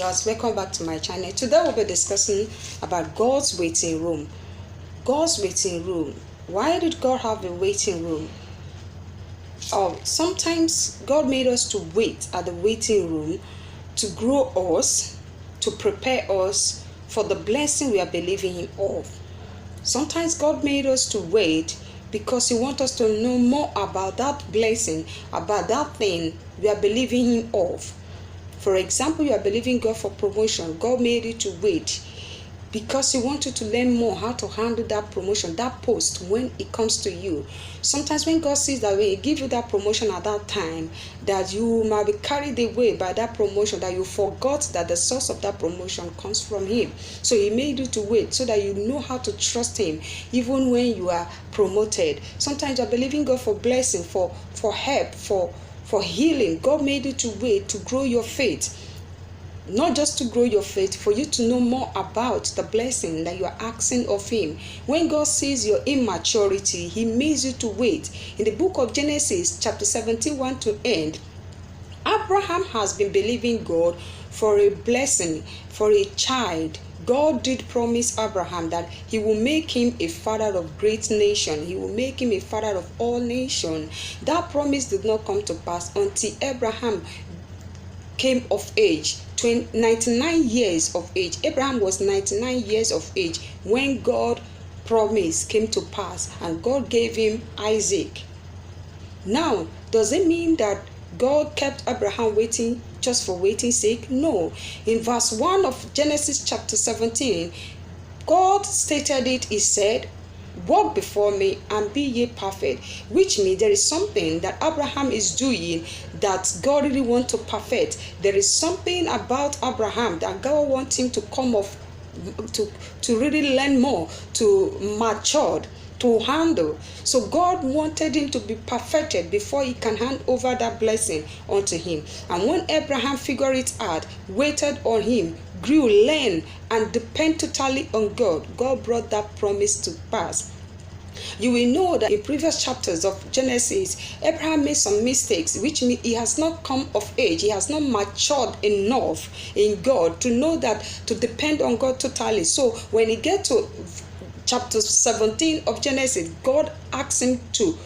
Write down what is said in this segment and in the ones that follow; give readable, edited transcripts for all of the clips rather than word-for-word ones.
viewers, welcome back to my channel. Today we'll be discussing about God's waiting room. God's waiting room. Why did God have a waiting room? Sometimes God made us to wait at the waiting room to grow us, to prepare us for the blessing we are believing Him of. Sometimes God made us to wait because He wants us to know more about that blessing, about that thing we are believing Him of. For example, you are believing God for promotion. God made you to wait because He wants you to learn more how to handle that promotion, that post when it comes to you. Sometimes when God sees that way, He gives you that promotion at that time, that you might be carried away by that promotion, that you forgot that the source of that promotion comes from Him. So He made you to wait so that you know how to trust Him even when you are promoted. Sometimes you are believing God for blessing, for help, for healing. God made you to wait to grow your faith. Not just to grow your faith, for you to know more about the blessing that you are asking of Him. When God sees your immaturity, He makes you to wait. In the book of Genesis, chapter 17, 1 to end, Abraham has been believing God for a blessing, for a child. God did promise Abraham that He will make him a father of great nation. He will make him a father of all nations. That promise did not come to pass until Abraham came of age, 99 years of age. Abraham was 99 years of age when God's promise came to pass, and God gave him Isaac. Now, does it mean that God kept Abraham waiting just for waiting's sake? No. In verse 1 of Genesis chapter 17, God stated it. He said, "Walk before me and be ye perfect," which means there is something that Abraham is doing that God really wants to perfect. There is something about Abraham that God wants him to come off, to really learn more, to mature, to handle. So God wanted him to be perfected before He can hand over that blessing unto him. And when Abraham figured it out, waited on Him, grew, learned, and depend totally on God, God brought that promise to pass. You will know that in previous chapters of Genesis, Abraham made some mistakes, which means he has not come of age. He has not matured enough in God to know that, to depend on God totally. So when he gets to chapter 17 of Genesis, God asks him to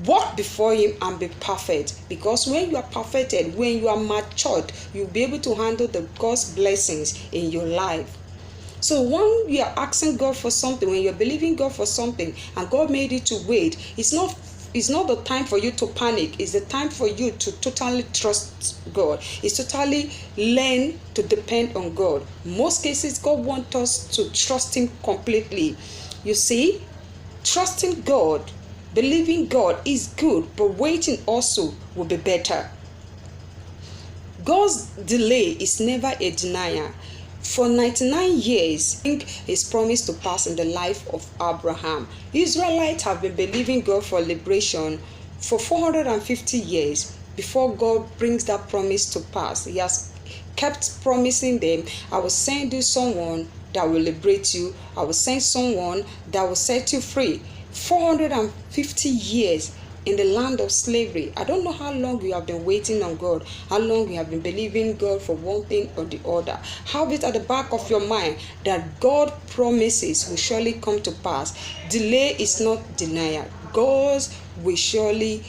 walk before Him and be perfect. Because when you are perfected, when you are matured, you'll be able to handle the God's blessings in your life. So when you are asking God for something, when you're believing God for something, and God made you to wait, it's not the time for you to panic. It's the time for you to totally trust God. It's totally learn to depend on God. Most cases, God wants us to trust Him completely. You see, trusting God, believing God is good, but waiting also will be better. God's delay is never a denier. For 99 years, His promise to pass in the life of Abraham. Israelites have been believing God for liberation for 450 years before God brings that promise to pass. He has kept promising them, "I will send you someone that will liberate you. I will send someone that will set you free." 450 years in the land of slavery. I don't know how long you have been waiting on God, how long you have been believing God for one thing or the other. Have it at the back of your mind that God promises will surely come to pass. Delay is not denial. God will surely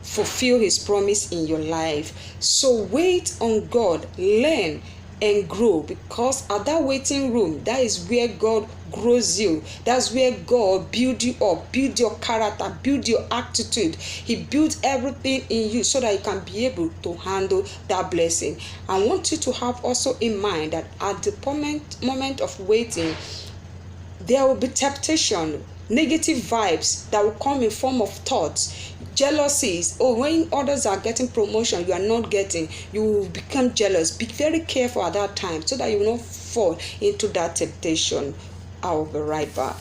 fulfill His promise in your life. So wait on God, learn and grow, because at that waiting room, that is where God grows you. That's where God builds you up, build your character, build your attitude. He builds everything in you so that you can be able to handle that blessing. I want you to have also in mind that at the moment of waiting, there will be temptation, negative vibes that will come in form of thoughts, jealousies. When others are getting promotion, you are not getting, you will become jealous. Be very careful at that time so that you will not fall into that temptation. I will be right back.